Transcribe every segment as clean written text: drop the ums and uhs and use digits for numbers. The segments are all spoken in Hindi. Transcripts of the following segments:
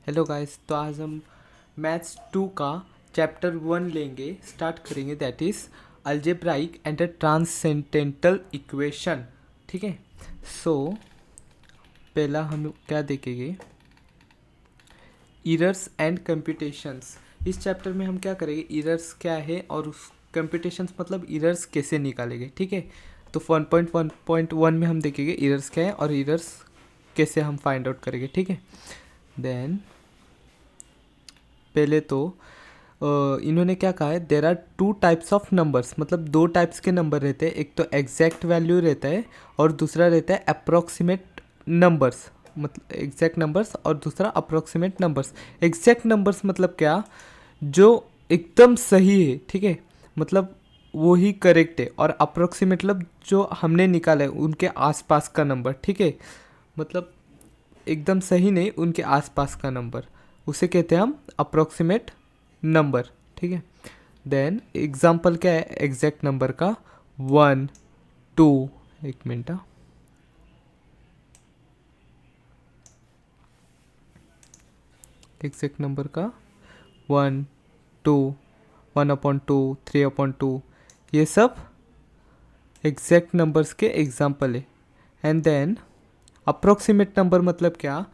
हेलो गाइस, तो आज हम मैथ्स 2 का चैप्टर 1 लेंगे, स्टार्ट करेंगे, that is algebraic and transcendental equation. ठीक है। सो पहला हम क्या देखेंगे, एरर्स एंड कंप्यूटेशंस। इस चैप्टर में हम क्या करेंगे, एरर्स क्या है और उस कंप्यूटेशंस मतलब एरर्स कैसे निकालेंगे। ठीक है। तो 1.1.1 में हम देखेंगे एरर्स क्या है और एरर्स कैसे हम फाइंड आउट करेंगे। ठीक है। देन पहले तो इन्होंने क्या कहा है, there are two types of numbers, मतलब दो टाइप्स के नंबर रहते हैं। एक तो एग्जैक्ट वैल्यू रहता है और दूसरा रहता है अप्रॉक्सीमेट नंबर्स, मतलब एग्जैक्ट नंबर्स और दूसरा अप्रॉक्सीमेट नंबर्स। एग्जैक्ट नंबर्स मतलब क्या, जो एकदम सही है, ठीक है, मतलब वो ही करेक्ट है। और अप्रॉक्सीमेट मतलब जो हमने निकाला है उनके आसपास का नंबर। ठीक है, मतलब एकदम सही नहीं, उनके आसपास का नंबर, उसे कहते हैं हम अप्रोक्सीमेट नंबर। ठीक है। देन एग्जांपल क्या है एग्जैक्ट नंबर का, 1 2, एक मिनट, एग्जैक्ट नंबर का 1 2, 1/2, 3/2, ये सब एग्जैक्ट नंबर्स के एग्जाम्पल है। एंड देन अप्रोक्सीमेट नंबर मतलब क्या,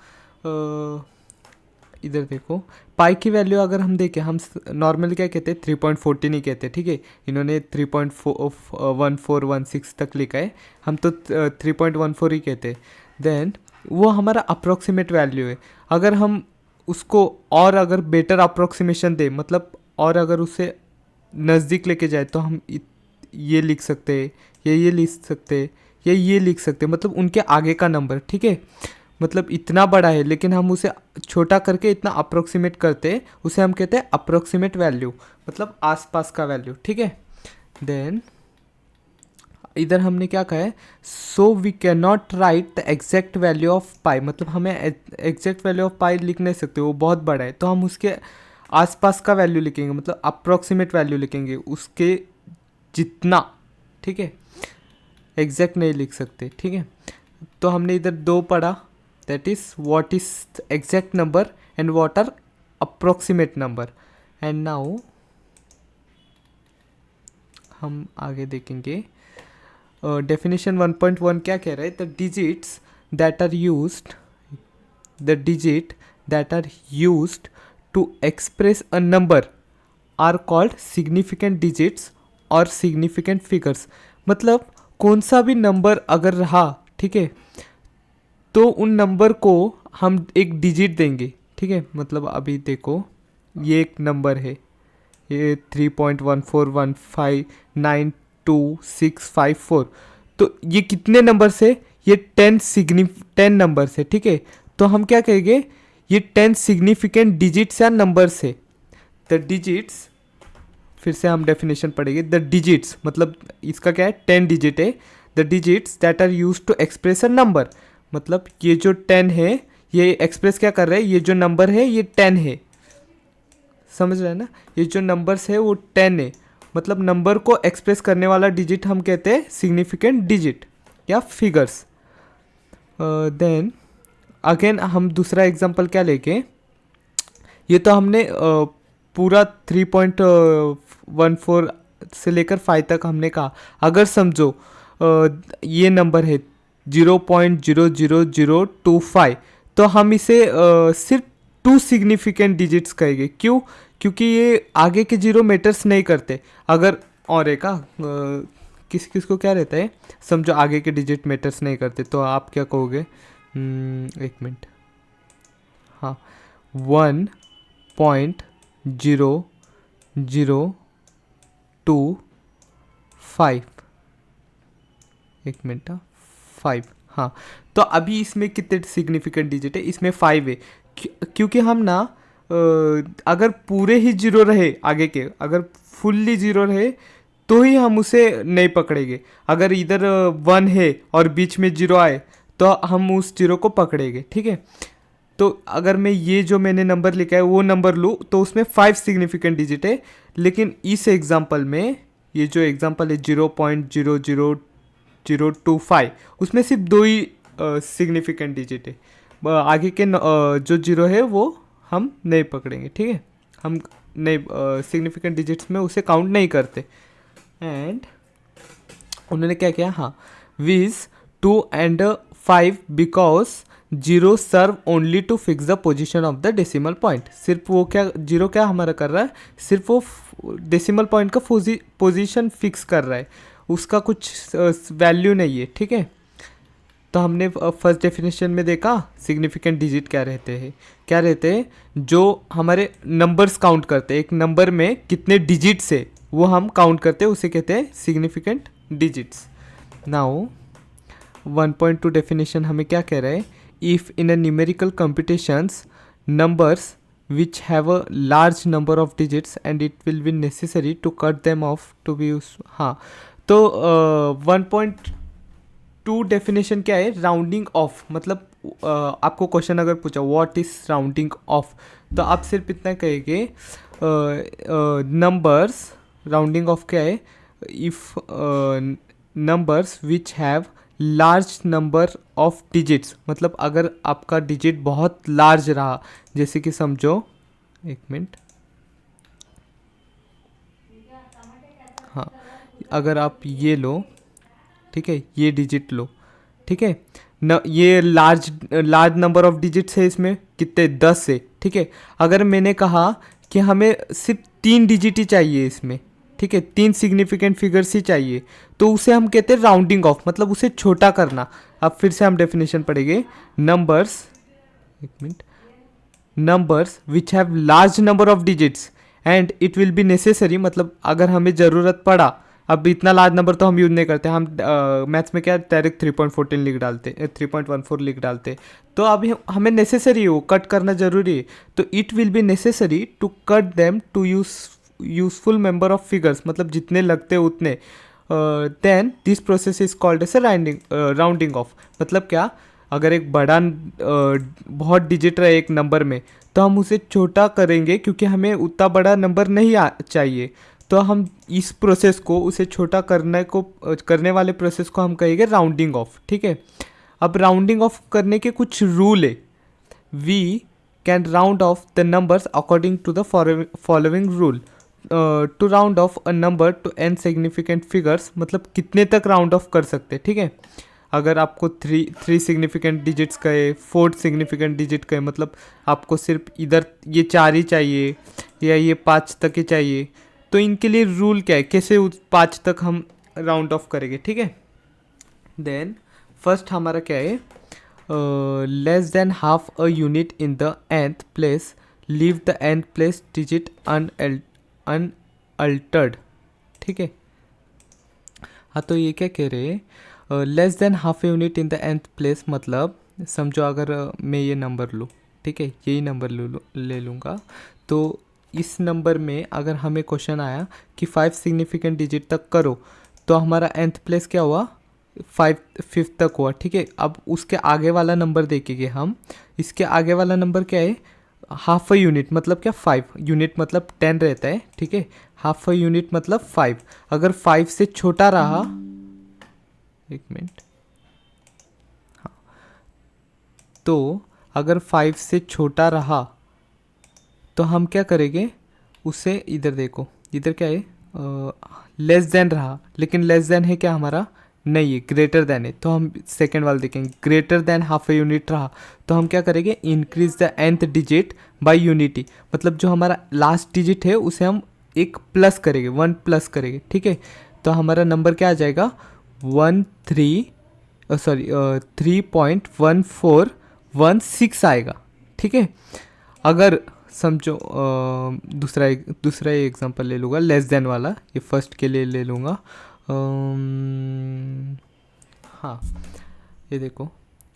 इधर देखो, पाई की वैल्यू अगर हम देखें, हम नॉर्मली क्या कहते हैं 3.14 ही कहते हैं। ठीक है, इन्होंने 3.1416 तक लिखा है, हम तो 3.14 ही कहते हैं। देन वो हमारा अप्रोक्सीमेट वैल्यू है। अगर हम उसको और अगर बेटर अप्रोक्सीमेशन दे, मतलब और अगर उसे नज़दीक लेके जाए, तो हम ये लिख सकते हैं, ये लिख सकते हैं, ये लिख सकते हैं, मतलब उनके आगे का नंबर। ठीक है, मतलब इतना बड़ा है लेकिन हम उसे छोटा करके इतना अप्रोक्सीमेट करते हैं, उसे हम कहते हैं अप्रोक्सीमेट वैल्यू, मतलब आसपास का वैल्यू। ठीक है। देन इधर हमने क्या कहा है, so we can not write the exact value of pi, मतलब हमें एग्जैक्ट वैल्यू ऑफ पाई लिख नहीं सकते, वो बहुत बड़ा है, तो हम उसके आसपास का वैल्यू लिखेंगे, मतलब अप्रोक्सीमेट वैल्यू लिखेंगे उसके जितना। ठीक है, एग्जैक्ट नहीं लिख सकते। ठीक है, तो हमने इधर दो पढ़ा, that is what is exact number and what are approximate number. And now हम आगे देखेंगे, डेफिनेशन 1.1 क्या कह रहा है, the digits that are used, the digit that are used to express a number are called significant digits और सिग्निफिकेंट फिगर्स। मतलब कौन सा भी नंबर अगर रहा, ठीक है, तो उन नंबर को हम एक डिजिट देंगे। ठीक है, मतलब अभी देखो, ये एक नंबर है, ये 3.141592654, तो ये कितने नंबर से, ये 10 नंबर से। ठीक है, तो हम क्या कहेंगे, ये 10 सिग्निफिकेंट डिजिट्स या नंबर से। द डिजिट्स, फिर से हम डेफिनेशन पढ़ेंगे, द डिजिट्स मतलब इसका क्या है, 10 डिजिट है। The digits that are use to express a number, मतलब ये जो 10 है, ये एक्सप्रेस क्या कर रहे हैं, ये जो नंबर है ये 10 है, समझ रहे हैं ना, ये जो नंबर्स है वो 10 है, मतलब नंबर को एक्सप्रेस करने वाला डिजिट हम कहते हैं सिग्निफिकेंट डिजिट या फिगर्स। देन अगेन हम दूसरा एग्जांपल क्या लेके, ये तो हमने पूरा 3.14 से लेकर 5 तक हमने कहा। अगर समझो ये नंबर है 0.00025, तो हम इसे सिर्फ 2 सिग्निफिकेंट डिजिट्स कहेंगे। क्यों? क्योंकि ये आगे के जीरो मैटर्स नहीं करते। अगर और एक किस किस को क्या रहता है, समझो आगे के डिजिट मैटर्स नहीं करते, तो आप क्या कहोगे, एक मिनट, हाँ, 1.0025, एक मिनट, 5, हाँ। तो अभी इसमें कितने सिग्निफिकेंट डिजिट है, इसमें 5 है। क्योंकि हम ना अगर पूरे ही जीरो रहे आगे के, अगर फुल्ली जीरो रहे तो ही हम उसे नहीं पकड़ेंगे। अगर इधर 1 है और बीच में जीरो आए तो हम उस जीरो को पकड़ेंगे। ठीक है, तो अगर मैं ये जो मैंने नंबर लिखा है वो नंबर लूँ तो उसमें 5 सिग्निफिकेंट डिजिट है, लेकिन इस एग्जांपल में, ये जो एग्जांपल है 0.00025, उसमें सिर्फ 2 ही सिग्निफिकेंट डिजिट है। आगे के जो जीरो है वो हम नहीं पकड़ेंगे, ठीक है, हम नहीं सिग्निफिकेंट डिजिट्स में उसे काउंट नहीं करते। एंड उन्होंने क्या किया, हाँ, viz 2 and 5 because 0 serve only to fix the position of the decimal point. सिर्फ वो क्या, 0 क्या हमारा कर रहा है, सिर्फ वो डेसिमल पॉइंट का पोजीशन फिक्स कर रहा है, उसका कुछ वैल्यू नहीं है, ठीक है। तो हमने फर्स्ट डेफिनेशन में देखा सिग्निफिकेंट डिजिट क्या रहते हैं, क्या रहते हैं, जो हमारे नंबर्स काउंट करते हैं, एक नंबर में कितने डिजिट्स है वो हम काउंट करते हैं, उसे कहते हैं सिग्निफिकेंट डिजिट्स। नाउ 1.2 डेफिनेशन हमें क्या कह रहा है, if in a numerical computations numbers which have a large number of digits and it will be necessary to cut them off to be use, हाँ, तो 1.2 डेफिनेशन क्या है, राउंडिंग ऑफ, मतलब आपको क्वेश्चन अगर पूछा व्हाट इज राउंडिंग ऑफ, तो आप सिर्फ इतना कहेंगे नंबर्स, राउंडिंग ऑफ क्या है, if numbers which have large number of digits, मतलब अगर आपका डिजिट बहुत लार्ज रहा, जैसे कि समझो, एक मिनट, हाँ, अगर आप ये लो, ठीक है, ये डिजिट लो, ठीक है न, ये लार्ज नंबर ऑफ डिजिट्स है, इसमें कितने, 10 है, ठीक है। अगर मैंने कहा कि हमें सिर्फ 3 डिजिट ही चाहिए इसमें, ठीक है, 3 सिग्निफिकेंट फिगर्स ही चाहिए, तो उसे हम कहते हैं राउंडिंग ऑफ, मतलब उसे छोटा करना। अब फिर से हम डेफिनेशन पढ़ेंगे, नंबर्स, एक minute, numbers which have large number of digits and it will be necessary, मतलब अगर हमें ज़रूरत पड़ा, अब इतना लार्ज नंबर तो हम यूज़ नहीं करते, हम मैथ्स में क्या डायरेक्ट 3.14 लिख डालते, 3.14 लिख डालते, तो अभी हमें नेसेसरी हो, कट करना ज़रूरी है, तो it will be necessary to cut them to useful member of figures, मतलब जितने लगते उतने, then this process is called as rounding off. मतलब क्या, अगर एक बड़ा बहुत डिजिट रहे एक नंबर में, तो हम उसे छोटा करेंगे क्योंकि हमें उतना बड़ा नंबर नहीं चाहिए, तो हम इस प्रोसेस को, उसे छोटा करने वाले प्रोसेस को हम कहेंगे राउंडिंग ऑफ, ठीक है। अब राउंडिंग ऑफ करने के कुछ रूल है, we can round off the numbers according to the following rule. To round off a number to n significant figures, मतलब कितने तक राउंड ऑफ कर सकते, ठीक है। अगर आपको थ्री सिग्निफिकेंट डिजिट्स कहे, 4 सिग्निफिकेंट डिजिट कहे, मतलब आपको सिर्फ इधर ये 4 ही चाहिए या ये 5 तक ही चाहिए, तो इनके लिए रूल क्या है, कैसे उस 5 तक हम राउंड ऑफ करेंगे, ठीक है। देन फर्स्ट हमारा क्या है, less than half a unit in the nth place, leave the nth place digit unaltered, ठीक है। हाँ, तो ये क्या कह रहे हैं, less than half unit in the nth place, मतलब समझो अगर मैं ये नंबर लूँ, ठीक है, यही नंबर ले लूँगा, तो इस नंबर में अगर हमें क्वेश्चन आया कि 5 सिग्निफिकेंट डिजिट तक करो, तो हमारा nth प्लेस क्या हुआ, 5th तक हुआ, ठीक है। अब उसके आगे वाला नंबर देखेंगे हम, इसके आगे वाला नंबर क्या है, हाफ अ यूनिट, मतलब क्या, 5 यूनिट मतलब 10 रहता है, ठीक है, हाफ अ यूनिट मतलब 5, अगर 5 से छोटा रहा, एक मिनट, हाँ, तो अगर 5 से छोटा रहा तो हम क्या करेंगे, उसे, इधर देखो, इधर क्या है, लेस देन रहा, लेकिन लेस देन है क्या हमारा, नहीं है, ग्रेटर देन है, तो हम सेकेंड वाला देखेंगे, greater than half a unit रहा, तो हम क्या करेंगे, increase the nth digit bye unity, मतलब जो हमारा लास्ट डिजिट है उसे हम एक प्लस करेंगे, 1 प्लस करेंगे, ठीक है। तो हमारा नंबर क्या आ जाएगा, 3.1416 आएगा, ठीक है। अगर समझो दूसरा एग्जांपल ले लूँगा, लेस देन वाला, ये फर्स्ट के लिए ले लूँगा, हाँ, ये देखो,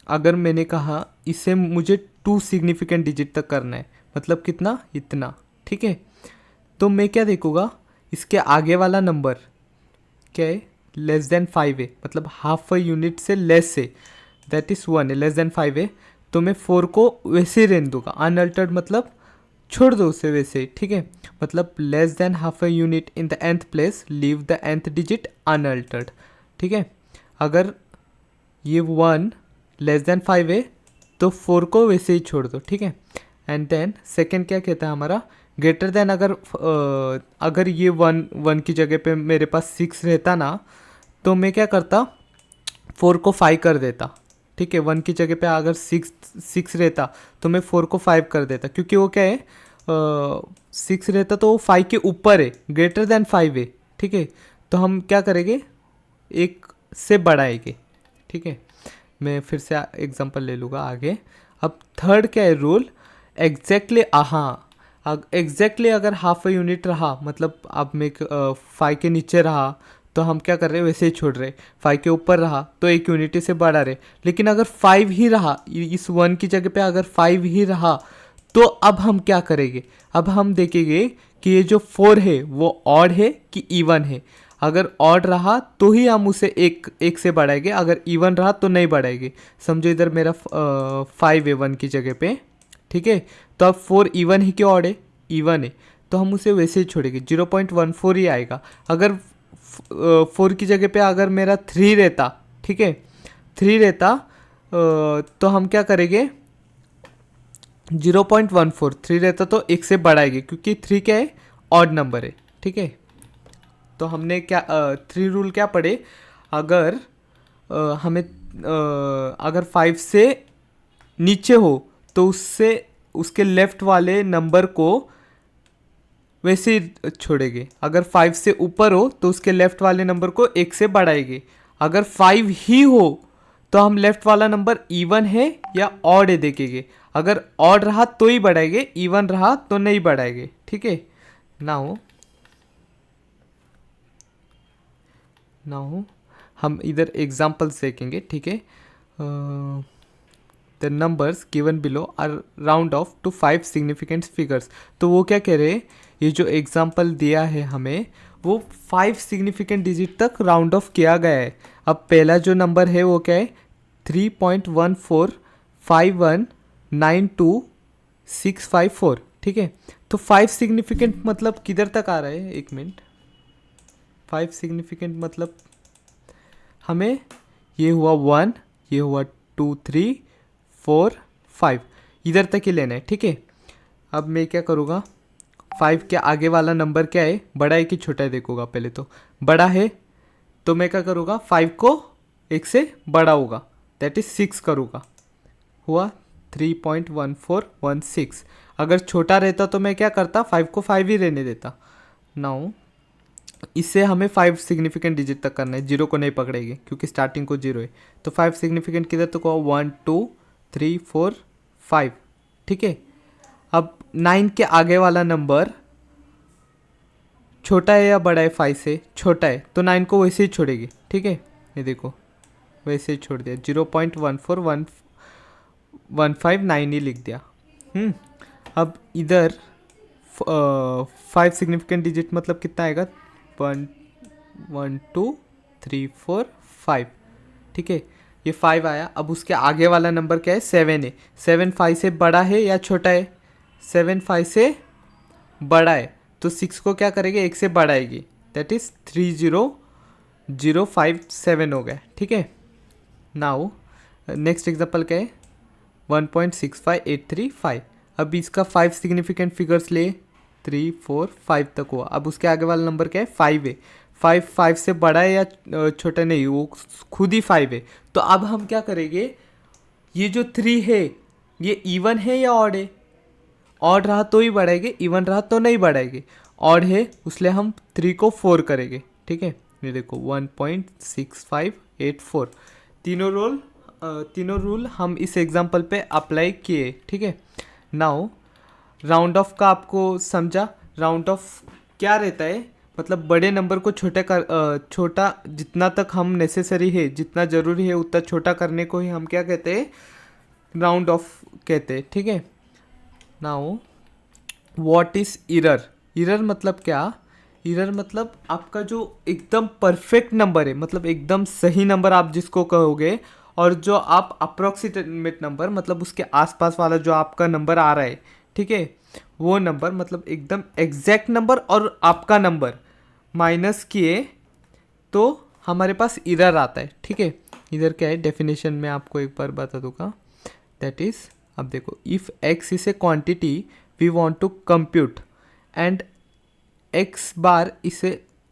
अगर मैंने कहा इसे मुझे 2 सिग्निफिकेंट डिजिट तक करना है, मतलब कितना, इतना, ठीक है, तो मैं क्या देखूँगा, इसके आगे वाला नंबर क्या है, लेस देन 5 है, मतलब हाफ अ यूनिट से लेस है, दैट इज़ 1 है, लेस देन 5 है, तो मैं 4 को वैसे ही रहने दूँगा, अनअल्टर्ड मतलब छोड़ दो उसे वैसे, ठीक है। मतलब less than half a unit in the nth place, leave the nth digit unaltered, ठीक है। अगर ये 1 लेस देन 5 है तो 4 को वैसे ही छोड़ दो, ठीक है। एंड देन सेकेंड क्या कहता है हमारा, ग्रेटर देन, अगर ये 1 की जगह पे मेरे पास 6 रहता ना, तो मैं क्या करता, 4 को 5 कर देता, ठीक है। 1 की जगह पे अगर 6 रहता तो मैं 4 को 5 कर देता, क्योंकि वो क्या है, 6 रहता तो वो 5 के ऊपर है, ग्रेटर देन 5 है, ठीक है। तो हम क्या करेंगे, एक से बढ़ाएंगे, ठीक है। मैं फिर से एग्जांपल ले लूँगा आगे। अब थर्ड क्या है रूल, एग्जैक्टली, हाँ, एग्जैक्टली अगर हाफ अ यूनिट रहा, मतलब अब मैं 5 के नीचे रहा तो हम क्या कर रहे हैं, वैसे ही छोड़ रहे। 5 के ऊपर रहा तो एक यूनिटी से बढ़ा रहे। लेकिन अगर 5 ही रहा, इस 1 की जगह पे अगर 5 ही रहा, तो अब हम क्या करेंगे, अब हम देखेंगे कि ये जो 4 है वो ऑड है कि इवन है। अगर ऑड रहा तो ही हम उसे एक से बढ़ाएंगे, अगर इवन रहा तो नहीं बढ़ाएंगे। समझो इधर मेरा 5 है 1 की जगह पे, ठीक है। तो अब 4 इवन है कि ऑड है, इवन है, तो हम उसे वैसे ही छोड़ेंगे, 0.14 ही आएगा। अगर 4 की जगह पे अगर मेरा 3 रहता, ठीक है, 3 रहता, तो हम क्या करेंगे, 0.14, 3 रहता तो एक से बढ़ाएंगे, क्योंकि 3 क्या है, ऑड नंबर है, ठीक है। तो हमने क्या 3 रूल क्या पढ़े, अगर हमें अगर 5 से नीचे हो तो उससे उसके लेफ्ट वाले नंबर को वैसे ही छोड़ेंगे। अगर 5 से ऊपर हो तो उसके लेफ्ट वाले नंबर को एक से बढ़ाएंगे। अगर 5 ही हो तो हम लेफ्ट वाला नंबर इवन है या ऑड है देखेंगे। अगर ऑड रहा तो ही बढ़ाएंगे, इवन रहा तो नहीं बढ़ाएंगे, ठीक है। नाउ हम इधर एग्जाम्पल्स देखेंगे, ठीक है। The numbers given below are round off to 5 significant figures. तो वो क्या कह रहे हैं, ये जो एग्जाम्पल दिया है हमें वो 5 सिग्निफिकेंट डिजिट तक राउंड ऑफ किया गया है। अब पहला जो नंबर है वो क्या है, 3.145192 ठीक है। तो 5 सिग्निफिकेंट मतलब किधर तक आ रहा है, एक मिनट, 5 सिग्निफिकेंट मतलब हमें ये हुआ 1, ये हुआ 2 3 4 5, इधर तक ही लेना है, ठीक है। अब मैं क्या करूँगा, 5 के आगे वाला नंबर क्या है, बड़ा है कि छोटा है देखूँगा। पहले तो बड़ा है तो मैं क्या करूँगा, 5 को एक से बड़ा होगा, दैट इज 6 करूँगा, हुआ 3.1416। अगर छोटा रहता तो मैं क्या करता, 5 को 5 ही रहने देता। नाउ इससे हमें 5 सिग्निफिकेंट डिजिट तक करना है, 0 को नहीं पकड़ेगी क्योंकि स्टार्टिंग को 0 है। तो 5 सिग्निफिकेंट किधर तक हुआ, 1 2 3 4 5, ठीक है। अब 9 के आगे वाला नंबर छोटा है या बड़ा है, 5 से छोटा है, तो 9 को वैसे ही छोड़ेगी, ठीक है। ये देखो वैसे ही छोड़ दिया, 0.14159 ही लिख दिया। अब इधर 5 सिग्निफिकेंट डिजिट मतलब कितना आएगा, 1 1 2 3 4 5, ठीक है। ये 5 आया। अब उसके आगे वाला नंबर क्या है, 7 है। 7 5 से बड़ा है या छोटा है, 7 5 से बड़ा है, तो 6 को क्या करेंगे, एक से बढ़ाएगी, दैट इज 30057 हो गया, ठीक है। नाउ नेक्स्ट एग्जांपल क्या है, 1.65835। अब इसका 5 सिग्निफिकेंट फिगर्स ले, 3 4 5 तक हुआ। अब उसके आगे वाला नंबर क्या है, 5 है। 5 से बड़ा है या छोटा, नहीं, वो खुद ही 5 है। तो अब हम क्या करेंगे, ये जो 3 है ये इवन है या ऑड है, ऑड रहा तो ही बढ़ाएंगे, इवन रहा तो नहीं बढ़ाएंगे। ऑड है इसलिए हम 3 को 4 करेंगे, ठीक है। ये देखो 1.6584। तीनों रूल हम इस एग्जांपल पे अप्लाई किए, ठीक है। नाउ राउंड ऑफ का आपको समझा, राउंड ऑफ क्या रहता है, मतलब बड़े नंबर को छोटा जितना तक हम नेसेसरी है, जितना ज़रूरी है उतना छोटा करने को ही हम क्या कहते हैं, राउंड ऑफ कहते हैं, ठीक है। Now what is error, error मतलब क्या, इरर मतलब आपका जो एकदम परफेक्ट नंबर है, मतलब एकदम सही नंबर आप जिसको कहोगे, और जो आप अप्रोक्सीमेट नंबर, मतलब उसके आसपास वाला जो आपका नंबर आ रहा है, ठीक है, वो नंबर मतलब एकदम एग्जैक्ट नंबर और आपका नंबर माइनस किए तो हमारे पास इरर आता है, ठीक है। इधर क्या है, डेफिनेशन में आपको एक बार बता दूंगा, दैट इज अब देखो, if x is a quantity we want to compute and x bar is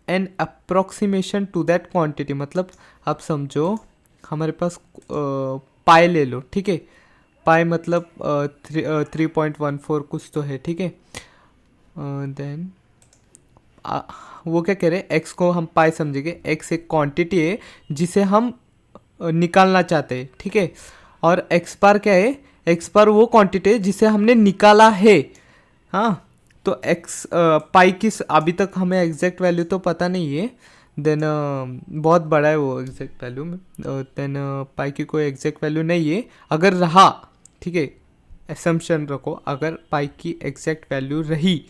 an approximation to that quantity, मतलब आप समझो हमारे पास पाई ले लो, ठीक है, पाई मतलब 3.14 कुछ तो है, ठीक है। देन वो क्या कह रहे हैं, x को हम पाई समझेंगे, x एक क्वांटिटी है जिसे हम निकालना चाहते हैं, ठीक है। और x बार क्या है, x बार वो क्वांटिटी है जिसे हमने निकाला है। हाँ, तो x पाई की अभी तक हमें एग्जैक्ट वैल्यू तो पता नहीं है, देन बहुत बड़ा है वो एग्जैक्ट वैल्यू में, देन पाई की कोई एग्जैक्ट वैल्यू नहीं है। अगर रहा, ठीक है, असम्पशन रखो, अगर पाई की एग्जैक्ट वैल्यू रही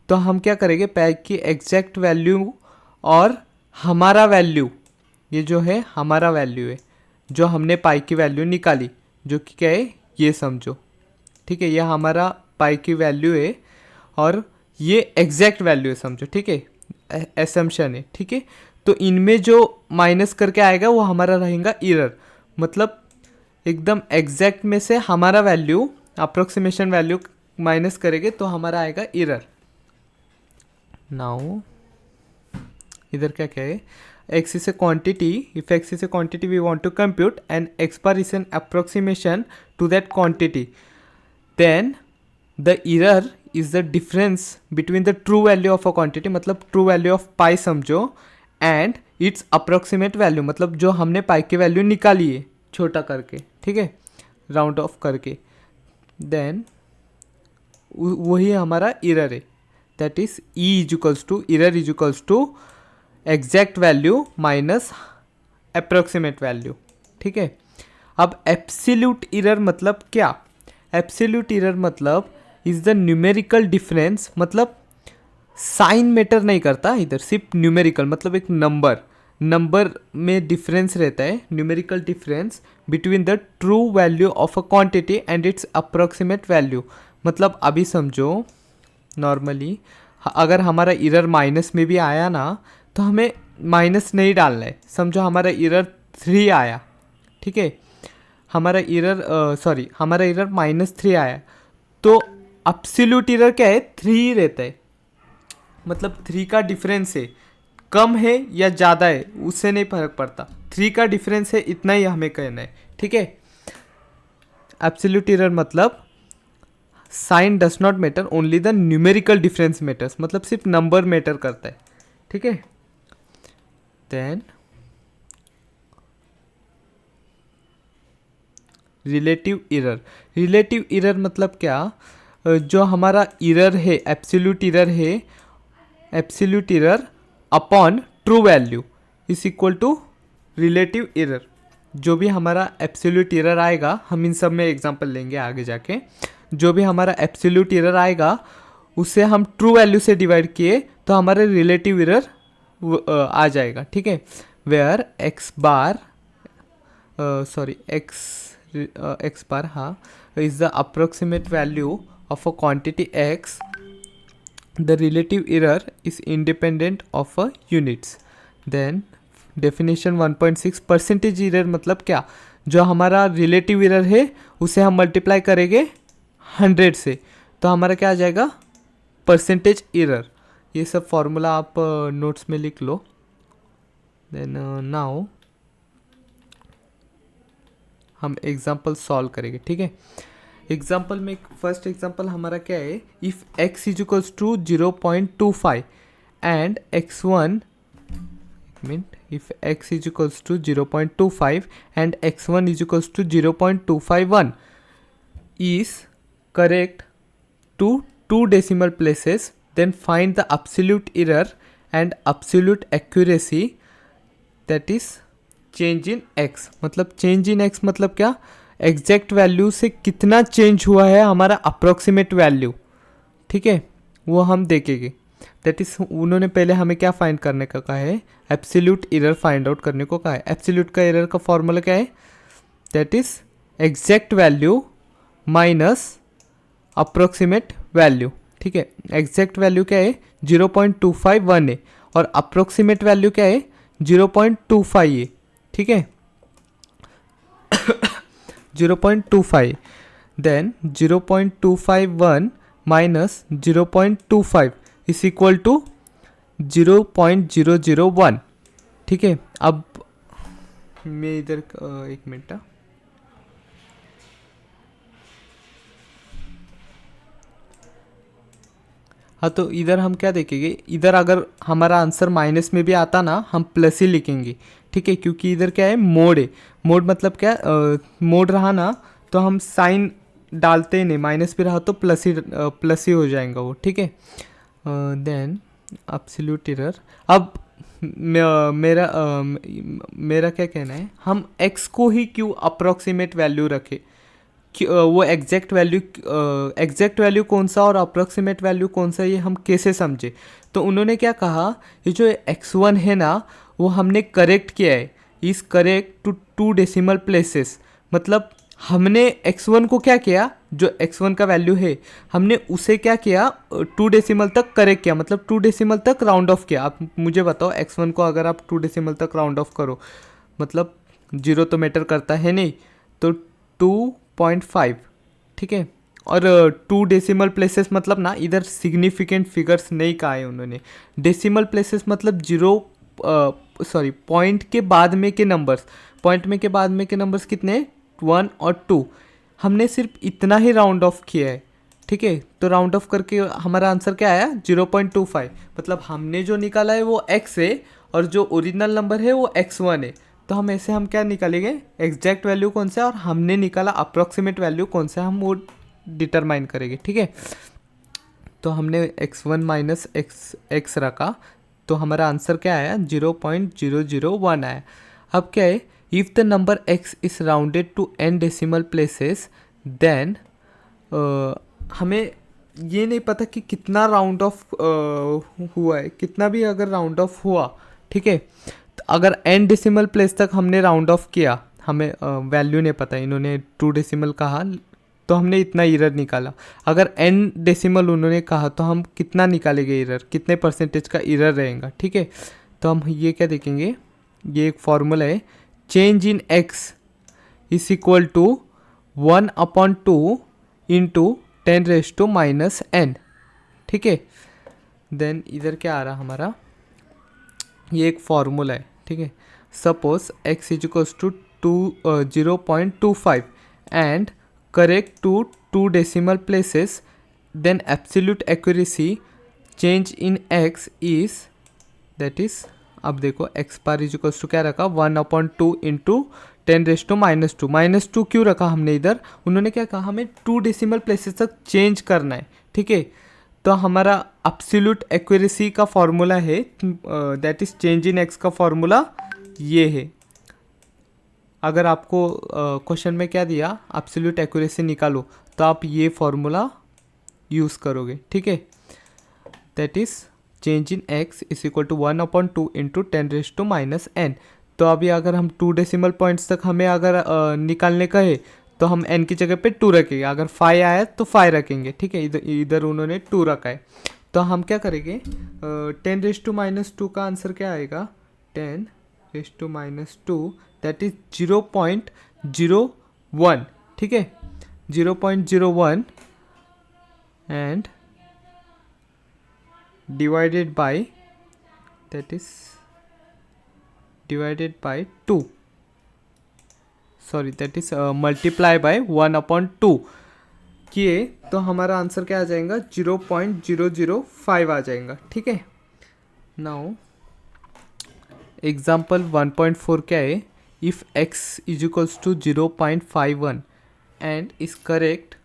तो हम क्या करेंगे, पाई की एग्जैक्ट वैल्यू और हमारा वैल्यू, ये जो है हमारा वैल्यू है जो हमने पाई की वैल्यू निकाली, जो कि क्या है ये समझो, ठीक है, ये हमारा पाई की वैल्यू है और ये एग्जैक्ट वैल्यू है समझो, ठीक है, असम्पशन है, ठीक है। तो इनमें जो माइनस करके आएगा वो हमारा रहेगा इरर, मतलब एकदम एग्जैक्ट में से हमारा वैल्यू अप्रोक्सीमेशन वैल्यू माइनस करेंगे तो हमारा आएगा इरर। नाउ इधर क्या क्या है, x is a quantity, if x is a quantity we want to compute and x bar is an approximation to that quantity, then the error is the difference between the true value of a quantity, मतलब true value of pi समझो, and its approximate value, मतलब जो हमने पाई की वैल्यू निकाली है छोटा करके, ठीक है, राउंड ऑफ करके, देन वही हमारा इरर है, that is E is equals to, error is equals to exact value minus approximate value, ठीक है। अब एब्सोल्यूट इरर मतलब क्या, एब्सोल्यूट इरर मतलब इज द न्यूमेरिकल डिफरेंस, मतलब साइन मैटर नहीं करता इधर, सिर्फ न्यूमेरिकल, मतलब एक नंबर में डिफरेंस रहता है, numerical difference between the true value of a quantity and it's approximate value. मतलब अभी समझो नॉर्मली अगर हमारा इरर माइनस में भी आया ना तो हमें माइनस नहीं डालना है, समझो हमारा इरर 3 आया, ठीक है, हमारा इरर -3 आया, तो एब्सोल्यूट इरर क्या है, 3 रहता है, मतलब 3 का डिफरेंस है, कम है या ज़्यादा है उससे नहीं फर्क पड़ता, 3 का डिफरेंस है इतना ही हमें कहना है, ठीक है। एब्सोल्यूट इरर मतलब sign does not matter, only the numerical difference matters, मतलब सिर्फ नंबर मैटर करता है, ठीक है। देन रिलेटिव इरर मतलब क्या, जो हमारा इरर है absolute error upon true value is equal to relative error. जो भी हमारा एब्सोल्यूट इरर आएगा, हम इन सब में एग्जांपल लेंगे आगे जाके, जो भी हमारा एब्सोल्यूट इरर आएगा उसे हम ट्रू वैल्यू से डिवाइड किए तो हमारे रिलेटिव इरर आ जाएगा, ठीक है। वेयर एक्स बार हाँ is the approximate value of a quantity x, the relative error is independent of a units. Then definition 1.6 percentage error मतलब क्या, जो हमारा रिलेटिव इरर है उसे हम मल्टीप्लाई करेंगे 100 से तो हमारा क्या आ जाएगा, परसेंटेज इरर। ये सब फॉर्मूला आप नोट्स में लिख लो। देन नाउ हम एग्जाम्पल सॉल्व करेंगे, ठीक है। एग्जाम्पल में फर्स्ट एग्जाम्पल हमारा क्या है, if x is equals to 0.25 and x1 if x is equals to 0.25 and x1 is equals to 0.251 is correct to 2 decimal places, then find the absolute error and absolute accuracy, that is change in x। मतलब change in x मतलब क्या, एग्जैक्ट वैल्यू से कितना चेंज हुआ है हमारा अप्रोक्सीमेट वैल्यू, ठीक है, वो हम देखेंगे। दैट इज उन्होंने पहले हमें क्या फाइंड करने का कहा है, एब्सोल्यूट एरर फाइंड आउट करने को कहा है। एब्सोल्यूट का एरर का फॉर्मूला क्या है, that is exact value minus approximate value, ठीक है। एग्जैक्ट वैल्यू क्या है 0.251 है और अप्रोक्सीमेट वैल्यू क्या है 0.25 है, ठीक है 0.25। Then 0.251 minus 0.25 is equal to 0.001। ठीक है, अब मैं इधर एक मिनट। हाँ, तो इधर हम क्या देखेंगे, इधर अगर हमारा आंसर माइनस में भी आता ना, हम प्लस ही लिखेंगे। ठीक है, क्योंकि इधर क्या है, मोड है। मोड मतलब क्या, मोड रहा ना तो हम साइन डालते ही नहीं, माइनस भी रहा तो प्लस ही हो जाएगा वो। ठीक है, देन एब्सोल्यूट एरर। अब मेरा क्या कहना है, हम x को ही क्यों अप्रोक्सीमेट वैल्यू रखें, वो एग्जैक्ट वैल्यू कौन सा और अप्रोक्सीमेट वैल्यू कौन सा, ये हम कैसे समझे। तो उन्होंने क्या कहा, ये जो x1 है ना, वो हमने करेक्ट किया है, is correct to 2 decimal places. मतलब हमने x1 को क्या किया, जो x1 का वैल्यू है हमने उसे क्या किया, 2 डेसिमल तक करेक्ट किया, मतलब 2 डेसिमल तक राउंड ऑफ किया। आप मुझे बताओ, x1 को अगर आप 2 डेसिमल तक राउंड ऑफ करो, मतलब 0 तो मैटर करता है नहीं, तो 2.5। ठीक है, और 2 डेसिमल प्लेसेस मतलब ना, इधर सिग्निफिकेंट फिगर्स नहीं कहा है उन्होंने। डेसिमल प्लेसेस मतलब पॉइंट के बाद में के नंबर्स, पॉइंट में के बाद में के नंबर्स कितने, 1 और 2। हमने सिर्फ इतना ही राउंड ऑफ किया है। ठीक है, तो राउंड ऑफ करके हमारा आंसर क्या आया, 0.25। मतलब हमने जो निकाला है वो x है, और जो ओरिजिनल नंबर है वो x1 है। तो हम ऐसे हम क्या निकालेंगे, एग्जैक्ट वैल्यू कौन सा है और हमने निकाला अप्रॉक्सीमेट वैल्यू कौन सा है, हम वो डिटरमाइन करेंगे। ठीक है, तो हमने x1 माइनस x रखा, तो हमारा आंसर क्या आया, 0.001 आया। अब क्या है, if the number x is rounded to n decimal places, then हमें ये नहीं पता कि कितना राउंड ऑफ हुआ है, कितना भी अगर राउंड ऑफ हुआ। ठीक है, तो अगर n डेसिमल प्लेस तक हमने राउंड ऑफ किया, हमें वैल्यू नहीं पता, इन्होंने 2 डेसिमल कहा तो हमने इतना एरर निकाला। अगर n डेसिमल उन्होंने कहा तो हम कितना निकालेंगे एरर, कितने परसेंटेज का एरर रहेगा। ठीक है, तो हम ये क्या देखेंगे, ये एक फॉर्मूला है, change in x is equal to 1/2 into 10⁻⁻n। ठीक है, देन इधर क्या आ रहा हमारा, ये एक फॉर्मूला है। ठीक है, suppose x is equals to 0.25 and correct to 2 decimal places, then absolute accuracy change in x is, that is, अब देखो x bar is equals to क्या रखा, 1/2 इंटू 10⁻²। -2 क्यों रखा हमने इधर, उन्होंने क्या कहा, हमें 2 डेसिमल प्लेसेस तक चेंज करना है। ठीक है, तो हमारा एब्सोल्यूट एक्यूरेसी का फॉर्मूला है, that is change in x का फॉर्मूला ये है। अगर आपको क्वेश्चन में क्या दिया, एब्सोल्यूट एक्यूरेसी निकालो, तो आप ये फॉर्मूला यूज़ करोगे। ठीक है, that is change in x is equal to 1/2 into 10⁻⁻n। तो अभी अगर हम 2 डेसिमल पॉइंट्स तक हमें अगर निकालने का है, तो हम n की जगह पे 2 रखेंगे, अगर 5 आया तो 5 रखेंगे। ठीक है, इधर उन्होंने 2 रखा है, तो हम क्या करेंगे, 10⁻² का आंसर क्या आएगा, 10⁻², दैट इज 0.01। ठीक है, 0.01 and divided by, that is divided by 2, sorry that is multiply by 1/2 किए, तो हमारा आंसर क्या आ जाएगा, 0.005 आ जाएगा। ठीक है, नाउ एग्जाम्पल 1.4 क्या है, if x is equals to 0.51 and is correct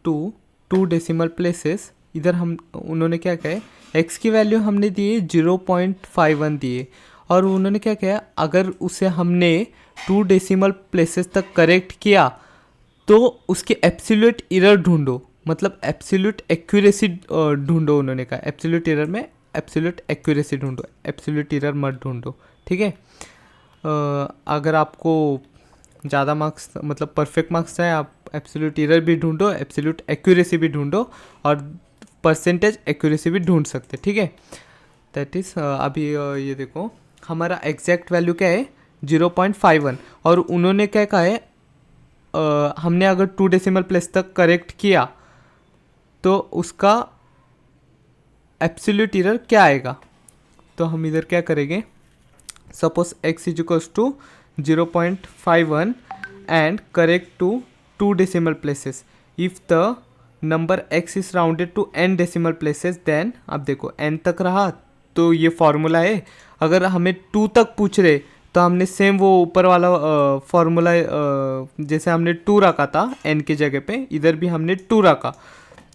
to 2 decimal places. इधर हम उन्होंने क्या कहा है, x की वैल्यू हमने दी है 0.51 दिए, और उन्होंने क्या कहा, अगर उसे हमने 2 डेसिमल प्लेसेस तक करेक्ट किया तो उसके एब्सोल्यूट एरर ढूंढो, मतलब एब्सोल्यूट एक्यूरेसी ढूंढो। उन्होंने कहा एब्सोल्यूट एरर में एब्सोल्यूट एक्यूरेसी ढूंढो, एब्सोल्यूट एरर मत ढूंढो। ठीक है, अगर आपको ज़्यादा मार्क्स मतलब परफेक्ट मार्क्स चाहे, आप एब्सोल्यूट एरर भी ढूंढो, एब्सोल्यूट एक्यूरेसी भी ढूंढो, और परसेंटेज एक्यूरेसी भी ढूंढ सकते। ठीक है, दैट इज़ अभी ये देखो हमारा एग्जैक्ट वैल्यू क्या है, 0.51, और उन्होंने क्या कहा है, हमने अगर 2 डेसिमल प्लेस तक करेक्ट किया तो उसका एब्सोल्यूट एरर क्या आएगा। तो हम इधर क्या करेंगे, suppose x is equals to 0.51 and correct to 2 decimal places. If the number x is rounded to n decimal places then, अब देखो n तक रहा तो ये फॉर्मूला है। अगर हमें 2 तक पूछ रहे तो हमने सेम वो ऊपर वाला फॉर्मूला जैसे हमने 2 रखा था n की जगह पे, इधर भी हमने 2 रखा,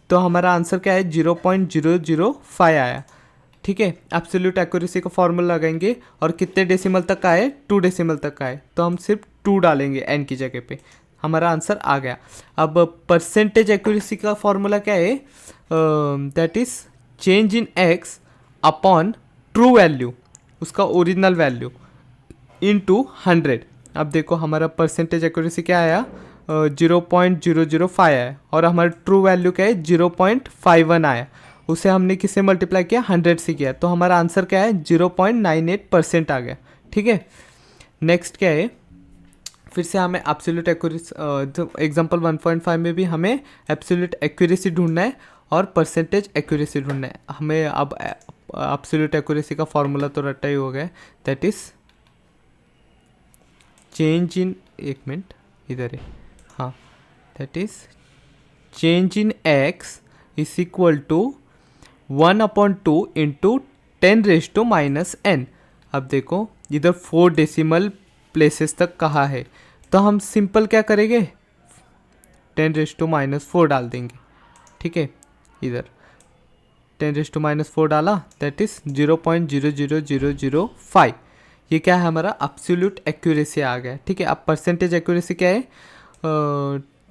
तो हमारा आंसर क्या है 0.005 आया। ठीक है, एब्सोल्यूट एक्यूरेसी का फॉर्मूला लगाएंगे और कितने डेसिमल तक आए, 2 डेसिमल तक आए, तो हम सिर्फ 2 डालेंगे n की जगह पे, हमारा आंसर आ गया। अब परसेंटेज एक्यूरेसी का फॉर्मूला क्या है, that is change in x upon true value, उसका ओरिजिनल वैल्यू, इनटू 100। अब देखो हमारा परसेंटेज एक्यूरेसी क्या आया, 0.005 आया, और हमारा ट्रू वैल्यू क्या है 0.51 आया। उसे हमने किससे मल्टीप्लाई किया, 100 से किया, तो हमारा आंसर क्या है 0.98% आ गया। ठीक है, नेक्स्ट क्या है, फिर से हमें एब्सोल्यूट एक्यूरेसी, एग्जांपल 1.5 में भी हमें एब्सोल्यूट एक्यूरेसी ढूंढना है और परसेंटेज एक्यूरेसी ढूंढना है हमें। अब एब्सोल्यूट एक्यूरेसी का फॉर्मूला तो रट्टा ही हो गया, दैट इज चेंज इन, एक मिनट इधर है, हाँ, that is change in x is equal to 1/2 into 10⁻⁻n। अब देखो इधर 4 डेसिमल प्लेसेस तक कहा है, तो हम सिंपल क्या करेंगे 10⁻⁻4 डाल देंगे। ठीक है, इधर 10⁻⁻4 डाला, दैट इज 0.00005। ये क्या है हमारा एब्सोल्यूट एक्यूरेसी आ गया। ठीक है, अब परसेंटेज एक्यूरेसी क्या है,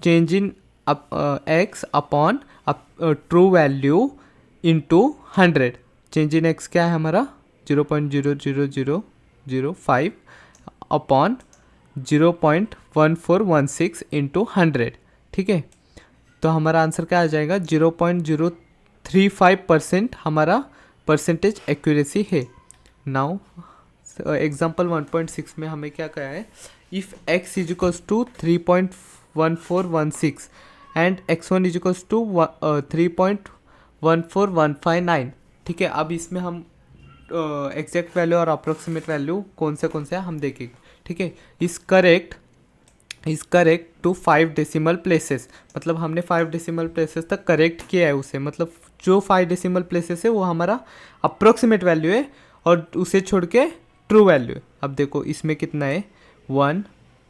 change in x upon true value into 100। Change in x क्या है हमारा 0.00005 अपॉन 0.1416 इंटू 100। ठीक है, तो हमारा आंसर क्या आ जाएगा 0.035% हमारा परसेंटेज एक्यूरेसी है। नाउ एग्जाम्पल 1.6 में हमें क्या कहा है, if x is equals to 3.1416 and x1 is equals to 3.14159। ठीक है, अब इसमें हम एग्जैक्ट वैल्यू और अप्रोक्सीमेट वैल्यू कौन से हैं हम देखेंगे। ठीक है, is correct to 5 decimal places, मतलब हमने 5 डेसिमल प्लेसेस तक करेक्ट किया है उसे, मतलब जो 5 डेसिमल प्लेसेस है वो हमारा अप्रोक्सीमेट वैल्यू है और उसे छोड़ के ट्रू वैल्यू है। अब देखो इसमें कितना है 1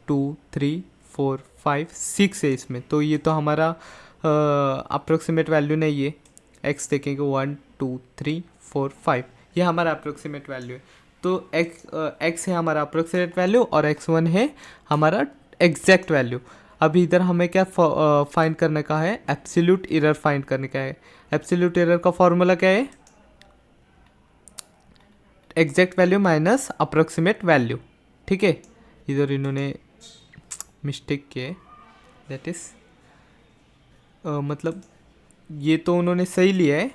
2 3 4 5 6 है इसमें, तो ये तो हमारा अप्रोक्सीमेट वैल्यू नहीं है। x देखेंगे 1 2 3 4 5, ये हमारा अप्रोक्सीमेट वैल्यू है। तो x है हमारा अप्रोक्सीमेट वैल्यू और x1 है हमारा एग्जैक्ट वैल्यू। अभी इधर हमें क्या फाइंड करने का है, एब्सोल्यूट एरर फाइंड करने का है। एब्सोल्यूट एरर का फॉर्मूला क्या है, exact value minus approximate value. ठीक है, इधर इन्होंने मिस्टेक किए, दैट इज मतलब ये तो उन्होंने सही लिया है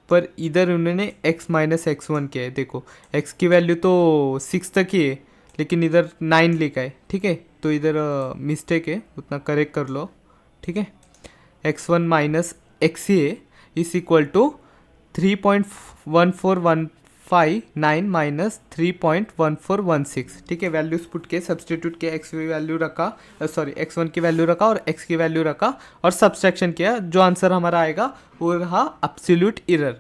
पर इधर उन्होंने x माइनस x1 किया है। देखो x की वैल्यू तो 6 तक ही है लेकिन इधर 9 लिखा है। ठीक है, तो इधर मिस्टेक है, उतना करेक्ट कर लो। ठीक है, x1 माइनस x है इज इक्वल टू 3.1415 माइनस 3.1416। ठीक है, वैल्यूज पुट के सब्सटीट्यूट किया, x की वैल्यू रखा, सॉरी x1 की वैल्यू रखा और x की वैल्यू रखा और सब्सट्रैक्शन किया, जो आंसर हमारा आएगा वो रहा एब्सोल्यूट एरर।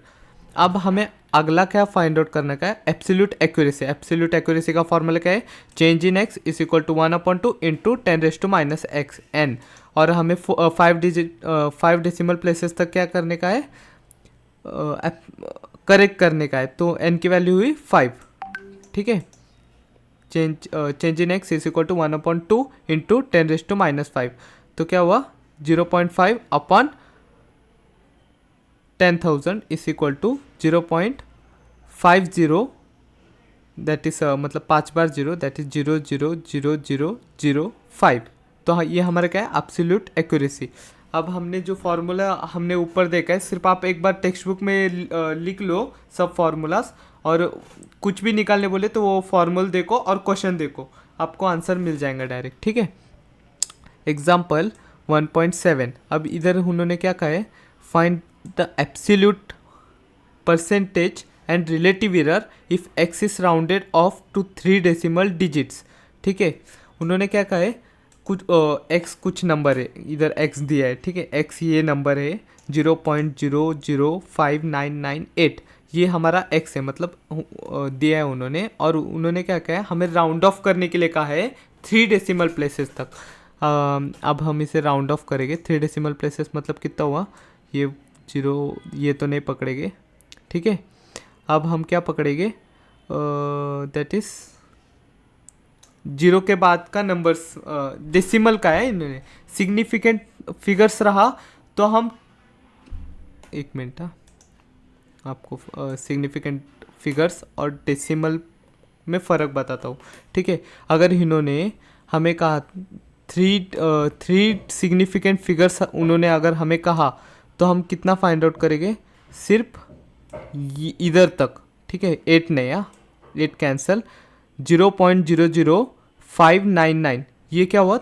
अब हमें अगला क्या फाइंड आउट करने का है, एब्सोल्यूट एक्यूरेसी। एब्सोल्यूट एक्यूरेसी का फॉर्मूला क्या है, change in x is equal to 1/2 into 10⁻⁻n, और हमें 5 डेसिमल प्लेसेस तक क्या करने का है, करेक्ट करने का है। तो n की वैल्यू हुई 5। ठीक है, change in x is equal to 1/2 into 10⁻⁻5, तो क्या हुआ 0.5 upon 10,000 is equal to 0.50, that is मतलब 5 बार 0, दैट इज 0.00005। तो ये हमारा क्या है एब्सोल्यूट एक्यूरेसी। अब हमने जो फार्मूला हमने ऊपर देखा है, सिर्फ आप एक बार टेक्स्ट बुक में लिख लो सब फार्मूलाज, और कुछ भी निकालने बोले तो वो फार्मूला देखो और क्वेश्चन देखो, आपको आंसर मिल जाएगा डायरेक्ट। ठीक है, एग्जाम्पल 1.7। अब इधर उन्होंने क्या कहा है, find the absolute percentage and relative error if x is rounded off to 3 decimal digits. ठीक है, उन्होंने क्या कहा है, कुछ एक्स कुछ नंबर है, इधर एक्स दिया है, ठीक है, एक्स ये नंबर है 0.005998, ये हमारा एक्स है, मतलब दिया है उन्होंने, और उन्होंने क्या कहा है, हमें राउंड ऑफ करने के लिए कहा है 3 डेसिमल प्लेसेस तक। अब हम इसे राउंड ऑफ करेंगे 3 डेसिमल प्लेसेस, मतलब कितना हुआ, ये 0, ये तो नहीं पकड़ेंगे, ठीक है। अब हम क्या पकड़ेंगे, दैट इज़ 0 के बाद का नंबर्स, डेसिमल का है, इन्होंने सिग्निफिकेंट फिगर्स रहा तो हम, एक मिनट, आपको सिग्निफिकेंट फिगर्स और डेसिमल में फ़र्क बताता हूँ, ठीक है। अगर इन्होंने हमें कहा थ्री सिग्निफिकेंट फिगर्स उन्होंने अगर हमें कहा, तो हम कितना फाइंड आउट करेंगे, सिर्फ इधर तक, ठीक है, 8 नहीं, 8 कैंसल, 0.00599, ये क्या हुआ,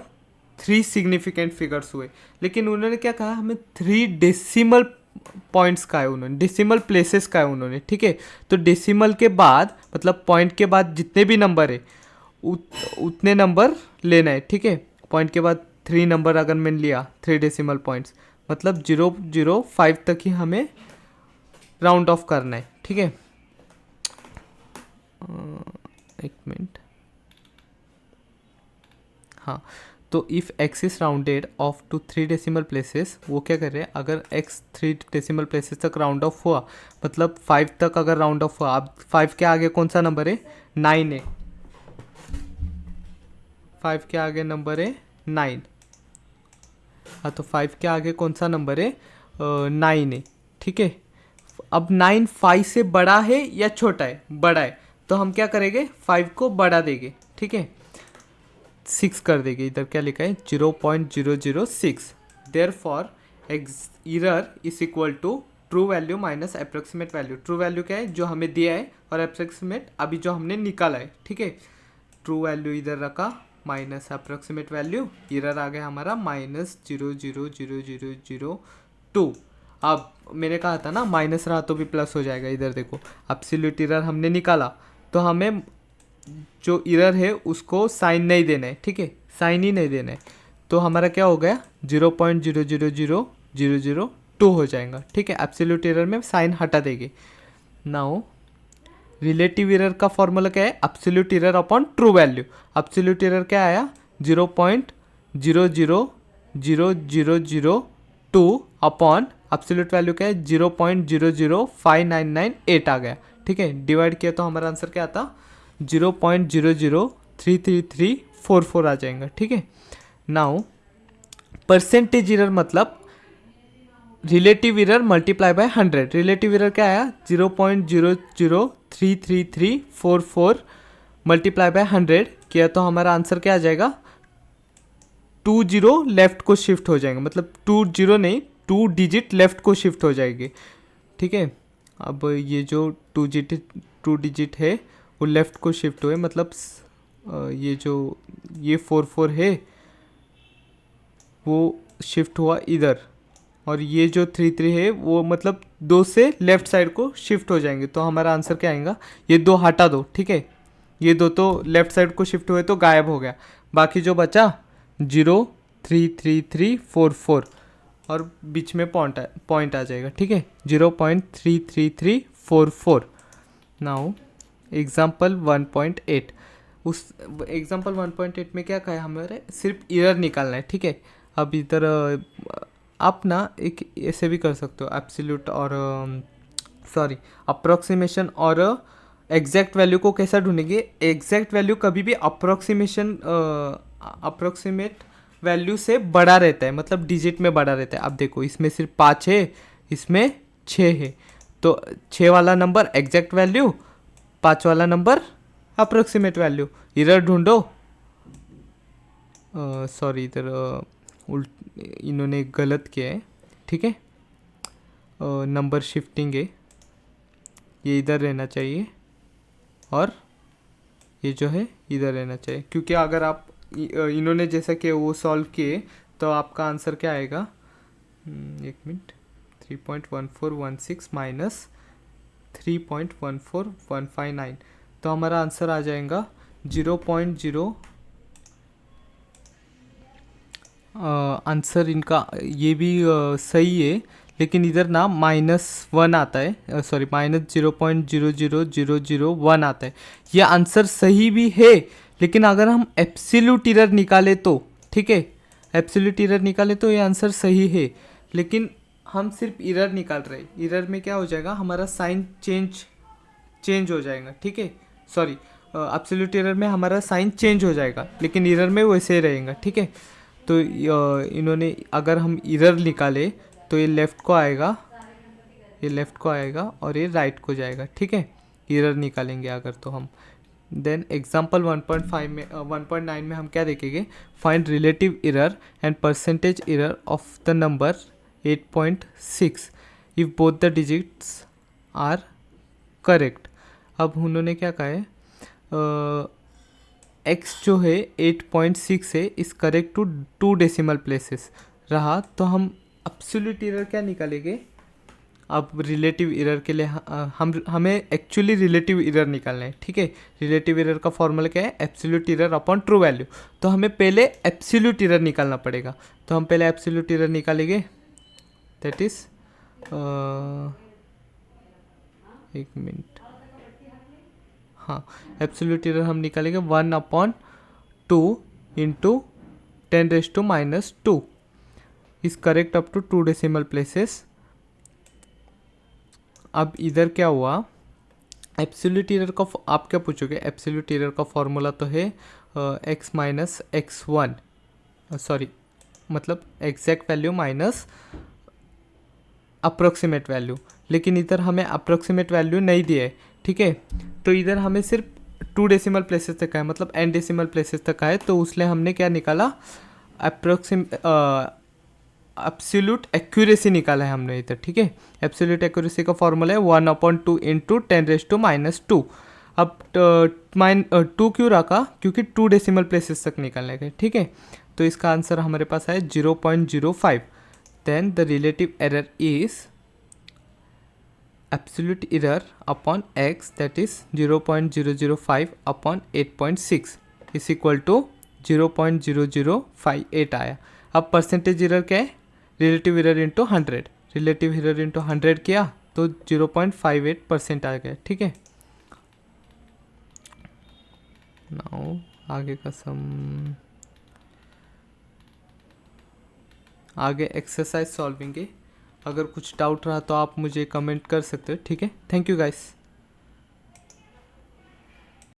3 सिग्निफिकेंट फिगर्स हुए। लेकिन उन्होंने क्या कहा, हमें 3 डेसिमल पॉइंट्स का है, उन्होंने डेसिमल प्लेसेस का है उन्होंने, ठीक है। तो डेसिमल के बाद, मतलब पॉइंट के बाद जितने भी नंबर है उतने नंबर लेना है, ठीक है। पॉइंट के बाद 3 नंबर अगर मैंने लिया, 3 डेसिमल पॉइंट्स, मतलब 005 तक ही हमें राउंड ऑफ करना है, ठीक है। एक मिनट, हाँ, तो if x is rounded off to 3 decimal places, वो क्या कर रहे हैं, अगर एक्स 3 डेसिमल प्लेसेस तक राउंड ऑफ हुआ, मतलब 5 तक अगर राउंड ऑफ हुआ, अब 5 के आगे कौन सा नंबर है, 9 है, 5 के आगे नंबर है 9, हाँ, तो 5 के आगे कौन सा नंबर है, 9 है, ठीक है। अब 9 5 से बड़ा है या छोटा है, बड़ा है, तो हम क्या करेंगे, 5 को बढ़ा देंगे, ठीक है, 6 कर देंगे, इधर क्या लिखा है 0.006, therefore error is equal to true value minus approximate value. True value क्या है, जो हमें दिया है, और अप्रोक्सीमेट अभी जो हमने निकाला है, ठीक है। ट्रू वैल्यू इधर रखा, माइनस अप्रोक्सीमेट वैल्यू, एरर आ गया हमारा -0.00002। अब मैंने कहा था ना, माइनस रहा तो भी प्लस हो जाएगा, इधर देखो, एब्सोल्यूट एरर हमने निकाला, तो हमें जो एरर है उसको साइन नहीं देना है, ठीक है, साइन ही नहीं देना है, तो हमारा क्या हो गया, 0.000002 हो जाएगा, ठीक है। एब्सोल्यूट एरर में साइन हटा देंगे। नाउ रिलेटिव एरर का फॉर्मूला क्या है, absolute error upon true value. Absolute error क्या आया, 0.00002 अपॉन एब्सोल्यूट वैल्यू क्या है, 0.00599 आ गया, ठीक है। डिवाइड किया तो हमारा आंसर क्या आता, 0.0033344 आ जाएगा, ठीक है। नाउ परसेंटेज एरर मतलब relative error multiply by 100। Relative error क्या आया, 0.0033344 मल्टीप्लाई बाय 100 किया तो हमारा आंसर क्या आ जाएगा, 2 जीरो लेफ्ट को शिफ्ट हो जाएंगे, मतलब 2 जीरो नहीं, 2 डिजिट लेफ्ट को शिफ्ट हो जाएगी, ठीक है। अब ये जो 2 डिजिट है वो लेफ़्ट को शिफ्ट हुए, मतलब ये जो ये 4 है वो शिफ्ट हुआ इधर, और ये जो 3 है वो मतलब 2 से लेफ़्ट साइड को शिफ्ट हो जाएंगे, तो हमारा आंसर क्या आएगा, ये 2 हटा दो, ठीक है, ये 2 तो लेफ़्ट साइड को शिफ्ट हुए तो गायब हो गया, बाकी जो बचा 0.33344 और बीच में पॉइंट आ जाएगा, ठीक है, 0.33344। नाउ एग्जाम्पल 1.8, उस एग्जाम्पल 1.8 में क्या कहा है, हमारे सिर्फ एरर निकालना है, ठीक है। अब इधर आप ना एक ऐसे भी कर सकते हो, एब्सोल्यूट और सॉरी अप्रोक्सीमेशन और एग्जैक्ट वैल्यू को कैसा ढूंढेंगे, एग्जैक्ट वैल्यू कभी भी अप्रोक्सीमेट वैल्यू से बड़ा रहता है, मतलब डिजिट में बड़ा रहता है। अब देखो, इसमें सिर्फ 5 है, इसमें 6 है, तो 6 वाला नंबर एग्जैक्ट वैल्यू, 5 वाला नंबर अप्रोक्सीमेट वैल्यू। एरर ढूंढो, सॉरी इधर इन्होंने गलत किया है, ठीक है, नंबर शिफ्टिंग है, ये इधर रहना चाहिए और ये जो है इधर रहना चाहिए, क्योंकि अगर आप इन्होंने जैसा कि वो सॉल्व किए, तो आपका आंसर क्या आएगा, 1 मिनट, 3.1416 माइनस 3.14159, तो हमारा आंसर आ जाएगा 0.0। आंसर इनका ये भी सही है, लेकिन इधर ना -1 आता है, सॉरी -0.00001 आता है। ये आंसर सही भी है, लेकिन अगर हम एब्सोल्यूट एरर निकाले तो, ठीक है, एब्सोल्यूट एरर निकाले तो ये आंसर सही है, लेकिन हम सिर्फ एरर निकाल रहे हैं। एरर में क्या हो जाएगा, हमारा साइन चेंज हो जाएगा, ठीक है, सॉरी, एब्सोल्यूट एरर में हमारा साइन चेंज हो जाएगा, लेकिन एरर में वैसे ही रहेगा, ठीक है। तो इन्होंने अगर हम एरर निकाले तो ये लेफ़्ट को आएगा, ये लेफ़्ट को आएगा और ये राइट को जाएगा, ठीक है, एरर निकालेंगे अगर तो हम। देन एग्जांपल 1.5 में 1.9 में हम क्या देखेंगे, find relative error and percentage error of the number 8.6 if both the digits are correct. अब उन्होंने क्या कहा है, x जो है 8.6 है, इस करेक्ट टू 2 डेसिमल प्लेसेस रहा, तो हम एब्सोल्यूट एरर क्या निकालेंगे। अब रिलेटिव एरर के लिए हमें एक्चुअली रिलेटिव एरर निकालना है, ठीक है। रिलेटिव एरर का फॉर्मूला क्या है, absolute error upon true value. तो हमें पहले एब्सोल्यूट एरर निकालना पड़ेगा, तो हम पहले एब्सोल्यूट एरर निकालेंगे, दैट इज 1 मिनट, हाँ, एब्सोल्यूट एरर हम निकालेंगे 1/2 into 10⁻², is correct up to 2 decimal places. अब इधर क्या हुआ, एब्सोल्यूट एरर का आप क्या पूछोगे, एब्सोल्यूट एरर का फॉर्मूला तो है x माइनस x1, सॉरी, मतलब exact value minus approximate value, लेकिन इधर हमें अप्रोक्सीमेट वैल्यू नहीं दिया है, ठीक है। तो इधर हमें सिर्फ 2 डेसिमल प्लेसेस तक है, मतलब n डेसिमल प्लेसेस तक है, तो उसने हमने क्या निकाला, एब्सोल्यूट एक्यूरेसी निकाला है हमने इधर, ठीक है। एब्सोल्यूट एक्यूरेसी का फॉर्मूला है 1/2 इंटू 10⁻²। अब 2 क्यों रखा, क्योंकि 2 डेसिमल प्लेसेस तक निकालने गए, ठीक है। तो इसका आंसर हमारे पास है 0.05। Then the relative error is absolute error upon x, that is 0.005 upon 8.6 is equal to 0.0058 आया। अब परसेंटेज एरर क्या है, relative error into 100, relative error into 100 किया तो 0.58% आ गया, ठीक है। नाउ आगे का सम, आगे एक्सरसाइज सॉल्विंग है। अगर कुछ डाउट रहा तो आप मुझे कमेंट कर सकते हो, ठीक है। Thank you guys.